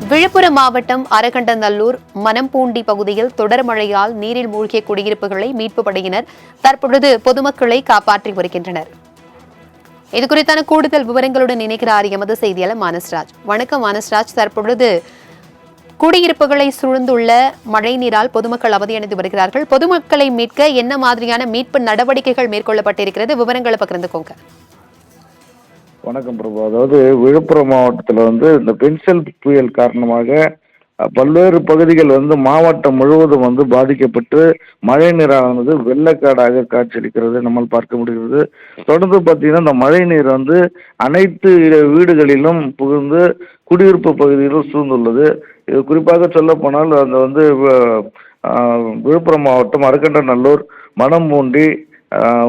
விழுப்புரம் மாவட்டம் அரகண்டநல்லூர் மணம்பூண்டி பகுதியில் தொடர் மழையால் நீரில் மூழ்கிய குடியிருப்புகளை மீட்பு படையினர் தற்பொழுது பொதுமக்களை காப்பாற்றி வருகின்றனர். இதுகுறித்தான கூடுதல் விவரங்களுடன் இணைக்கிறார் எமது செய்தியாளர் மானஸ்ராஜ். வணக்கம் மானஸ்ராஜ். தற்பொழுது குடியிருப்புகளை சூழ்ந்துள்ள மழை நீரால் பொதுமக்கள் அவதியடைந்து வருகிறார்கள். பொதுமக்களை மீட்க என்ன மாதிரியான மீட்பு நடவடிக்கைகள் மேற்கொள்ளப்பட்டிருக்கிறது? விவரங்களை பகிர்ந்துக்கோங்க. வணக்கம் பிரபு. அதாவது விழுப்புரம் மாவட்டத்தில் இந்த பென்சில் புயல் காரணமாக பல்வேறு பகுதிகள் மாவட்டம் முழுவதும் பாதிக்கப்பட்டு மழை நீரானது வெள்ளக்காடாக காட்சியளிக்கிறது நம்மால் பார்க்க முடிகிறது. தொடர்ந்து பார்த்தீங்கன்னா இந்த மழை நீர் அனைத்து வீடுகளிலும் புகுந்து குடியிருப்பு பகுதியிலும் சூழ்ந்துள்ளது. இது குறிப்பாக சொல்ல போனால் விழுப்புரம் மாவட்டம் அரகண்டநல்லூர் மணம்பூண்டி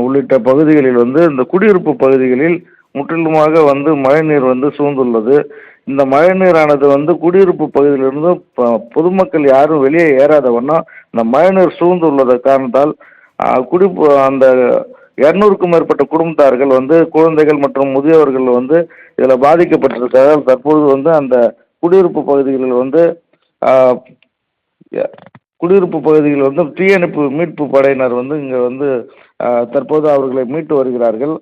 உள்ளிட்ட பகுதிகளில் இந்த குடியிருப்பு பகுதிகளில் முற்றிலுமாக மழை நீர் சூழ்ந்துள்ளது. இந்த மழை நீரானது குடியிருப்பு பகுதியிலிருந்து பொதுமக்கள் யாரும் வெளியே ஏறாத வண்ணம் இந்த மழை நீர் சூழ்ந்துள்ளத காரணத்தால் அந்த 200க்கும் மேற்பட்ட குடும்பத்தார்கள் குழந்தைகள் மற்றும் முதியவர்கள் இதில் பாதிக்கப்பட்டிருக்கிறார்கள். தற்போது அந்த குடியிருப்பு பகுதிகளில் தீயணைப்பு மீட்பு படையினர் இங்கே தற்போது அவர்களை மீட்டு வருகிறார்கள்.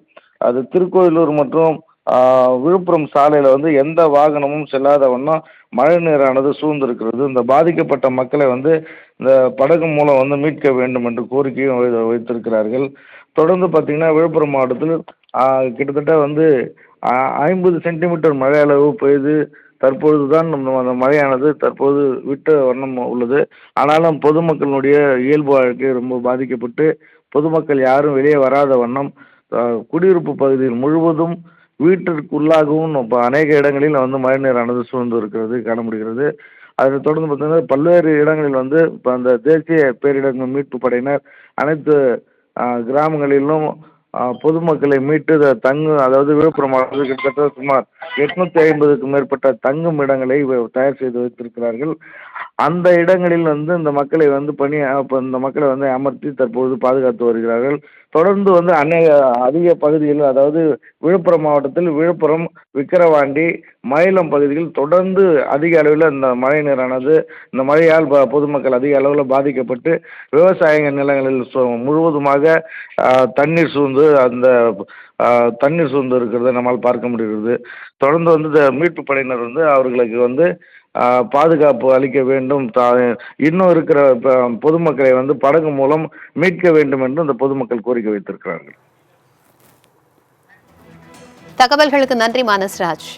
அது திருக்கோயிலூர் மற்றும் விழுப்புரம் சாலையில் எந்த வாகனமும் செல்லாத வண்ணம் மழை நீரானது சூழ்ந்திருக்கிறது. இந்த பாதிக்கப்பட்ட மக்களை இந்த படகு மூலம் மீட்க வேண்டும் என்று கோரிக்கையும் வைத்திருக்கிறார்கள். தொடர்ந்து பார்த்தீங்கன்னா விழுப்புரம் மாவட்டத்தில் கிட்டத்தட்ட 50 சென்டிமீட்டர் மழை அளவு பெய்து தற்பொழுதுதான் அந்த மழையானது தற்போது விட்ட வண்ணம் உள்ளது. ஆனாலும் பொதுமக்களுடைய இயல்பு வாழ்க்கை ரொம்ப பாதிக்கப்பட்டு பொதுமக்கள் யாரும் வெளியே வராத வண்ணம் குடியிருப்பு பகுதியில் முழுவதும் வீட்டிற்குள்ளாகவும் அநேக இடங்களில் மழை நீரானது சூழ்ந்து இருக்கிறது காண முடிகிறது. அதை தொடர்ந்து பார்த்தீங்கன்னா பல்வேறு இடங்களில் இப்போ அந்த தேசிய பேரிடர் மீட்பு படையினர் அனைத்து கிராமங்களிலும் பொதுமக்களை மீட்டு அதாவது விழுப்புரம் மாவட்டத்தில் கிட்டத்தட்ட சுமார் 850க்கும் மேற்பட்ட தங்கும் இடங்களை தயார் செய்து வைத்திருக்கிறார்கள். அந்த இடங்களில் இந்த மக்களை இந்த மக்களை அமர்த்தி தற்போது பாதுகாத்து வருகிறார்கள். தொடர்ந்து அதிக பகுதிகளில் அதாவது விழுப்புரம் மாவட்டத்தில் விழுப்புரம், விக்கிரவாண்டி, மயிலம் பகுதியில் தொடர்ந்து அதிக அளவில் இந்த மழை நீரானது இந்த மழையால் பொதுமக்கள் அதிக அளவில் பாதிக்கப்பட்டு விவசாய நிலங்களில் முழுவதுமாக தண்ணீர் சூழ்ந்து தண்ணீர் சூழ்ந்து இருக்கிறத நம்மால் பார்க்க முடிகிறது. தொடர்ந்து இந்த மீட்பு படையினர் அவர்களுக்கு பாதுகாப்பு அளிக்க வேண்டும், இன்னும் இருக்கிற பொதுமக்களை படகு மூலம் மீட்க வேண்டும் என்று இந்த பொதுமக்கள் கோரிக்கை வைத்திருக்கிறார்கள். தகவல்களுக்கு நன்றி மானஸ்ராஜ்.